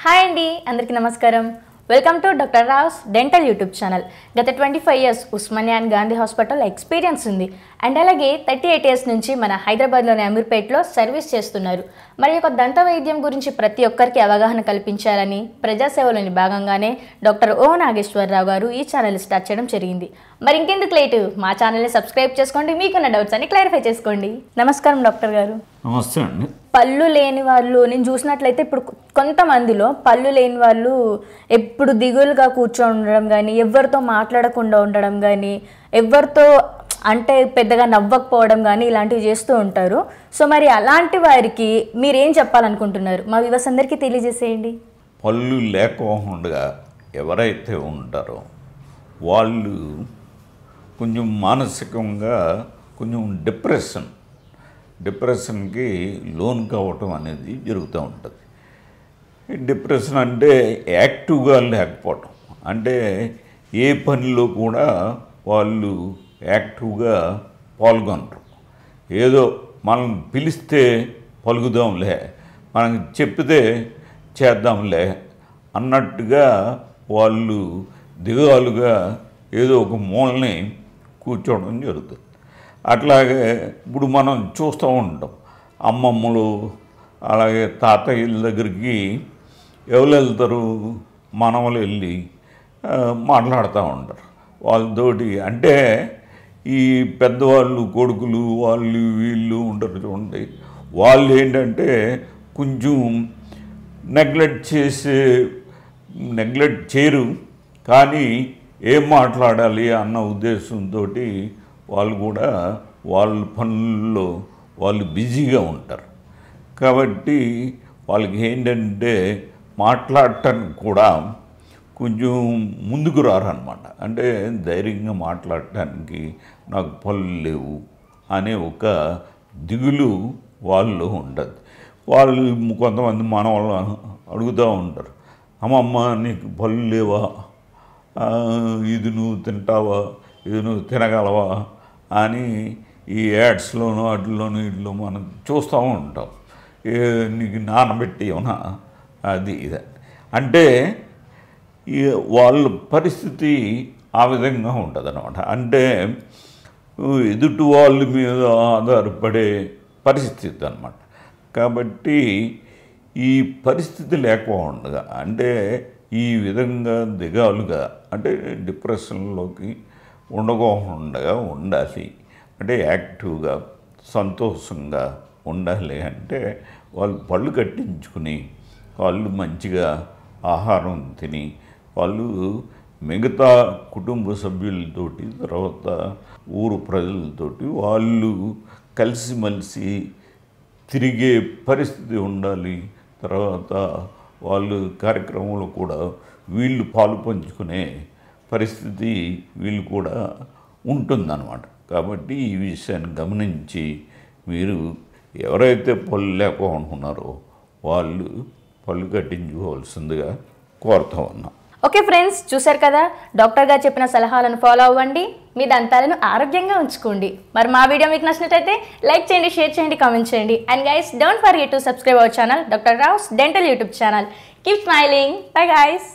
Hi అండి అందరికీ నమస్కారం welcome to doctor Rao's dental YouTube channel గత 25 years Osmania and Gandhi hospital experience ఉంది అండ్ అలాగే 38 ఇయర్స్ నుంచి మన హైదరాబాద్లోని అమీర్పేట్లో సర్వీస్ చేస్తున్నారు మరి ఒక దంత వైద్యం గురించి ప్రతి ఒక్కరికి అవగాహన కల్పించాలని ప్రజాసేవలోని భాగంగానే డాక్టర్ ఓ నాగేశ్వరరావు గారు ఈ ఛానల్ స్టార్ట్ చేయడం జరిగింది మరి ఇంకెందుకు లేటు మా ఛానల్ని సబ్స్క్రైబ్ చేసుకోండి మీకున్న డౌట్స్ అన్ని క్లారిఫై చేసుకోండి నమస్కారం డాక్టర్ గారు నమస్తే అండి పళ్ళు లేని వాళ్ళు నేను చూసినట్లయితే ఇప్పుడు కొంతమందిలో పళ్ళు లేని వాళ్ళు ఎప్పుడు దిగులుగా కూర్చొని ఉండడం కానీ ఎవరితో మాట్లాడకుండా ఉండడం కానీ ఎవరితో అంటే పెద్దగా నవ్వకపోవడం కానీ ఇలాంటివి చేస్తూ ఉంటారు సో మరి అలాంటి వారికి మీరేం చెప్పాలనుకుంటున్నారు మా వ్యూవర్స్ అందరికీ తెలియజేసేయండి పళ్ళు లేకుండా ఎవరైతే ఉంటారో వాళ్ళు కొంచెం మానసికంగా కొంచెం డిప్రెషన్కి లోన్ కావటం అనేది జరుగుతూ ఉంటుంది. డిప్రెషన్ అంటే యాక్టివ్గా లేకపోవటం, అంటే ఏ పనిలో కూడా వాళ్ళు యాక్టివ్గా పాల్గొనరు. ఏదో మనం పిలిస్తే పలుకుదాంలే, మనకి చెప్తే చేద్దాంలే అన్నట్టుగా వాళ్ళు దిగాలుగా ఏదో ఒక మూలని కూర్చోవడం జరుగుతుంది. అట్లాగే ఇప్పుడు మనం చూస్తూ ఉంటాం, అమ్మమ్మలు అలాగే తాతయ్యల దగ్గరికి ఎవరు వెళ్తారు, మనవలు వెళ్ళి మాట్లాడుతూ ఉంటారు వాళ్ళతోటి. అంటే ఈ పెద్దవాళ్ళు కొడుకులు వాళ్ళు వీళ్ళు ఉంటారు చూడండి, వాళ్ళు ఏంటంటే కొంచెం నెగ్లెక్ట్ చేయరు, కానీ ఏం మాట్లాడాలి అన్న ఉద్దేశంతో వాళ్ళు కూడా వాళ్ళ పనుల్లో వాళ్ళు బిజీగా ఉంటారు. కాబట్టి వాళ్ళకి ఏంటంటే మాట్లాడటానికి కూడా కొంచెం ముందుకు రారన్నమాట. అంటే ధైర్యంగా మాట్లాడటానికి నాకు పనులు లేవు అనే ఒక దిగులు వాళ్ళు ఉండదు. వాళ్ళు కొంతమంది మన వాళ్ళు అడుగుతూ ఉంటారు, అమ్మమ్మ నీకు పళ్ళు లేవా, ఇది నువ్వు తింటావా, ఇది నువ్వు తినగలవా అని ఈ యాడ్స్లోనూ వాటిలోనూ వీటిలో మనం చూస్తూ ఉంటాం. నీకు నానబెట్టి ఏమన్నా అది ఇది అంటే వాళ్ళ పరిస్థితి ఆ విధంగా ఉంటుంది అన్నమాట. అంటే ఎదుటి వాళ్ళ మీద ఆధారపడే పరిస్థితి అన్నమాట. కాబట్టి ఈ పరిస్థితి లేకుండా అంటే ఈ విధంగా దిగాలుగా అంటే డిప్రెషన్లోకి ఉండకుండా ఉండాలి, అంటే యాక్టివ్గా సంతోషంగా ఉండాలి అంటే వాళ్ళు పళ్ళు కట్టించుకుని వాళ్ళు మంచిగా ఆహారం తిని వాళ్ళు మిగతా కుటుంబ సభ్యులతోటి తర్వాత ఊరు ప్రజలతోటి వాళ్ళు కలిసిమెలిసి తిరిగే పరిస్థితి ఉండాలి. తర్వాత వాళ్ళు కార్యక్రమంలో కూడా వీళ్ళు పాలు పంచుకునే పరిస్థితి వీళ్ళు కూడా ఉంటుందన్నమాట. కాబట్టి ఈ విషయాన్ని గమనించి మీరు ఎవరైతే పళ్ళు లేకపోతున్నారో వాళ్ళు పళ్ళు కట్టించుకోవాల్సిందిగా కోరుతా ఉన్నాం. ఓకే ఫ్రెండ్స్, చూశారు కదా డాక్టర్ గారు చెప్పిన సలహాలను ఫాలో అవ్వండి, మీ దంతాలను ఆరోగ్యంగా ఉంచుకోండి. మరి మా వీడియో మీకు నచ్చినట్లయితే లైక్ చేయండి, షేర్ చేయండి, కామెంట్ చేయండి. And guys don't forget to subscribe our channel doctor Rao's dental YouTube channel. Keep smiling. Bye guys.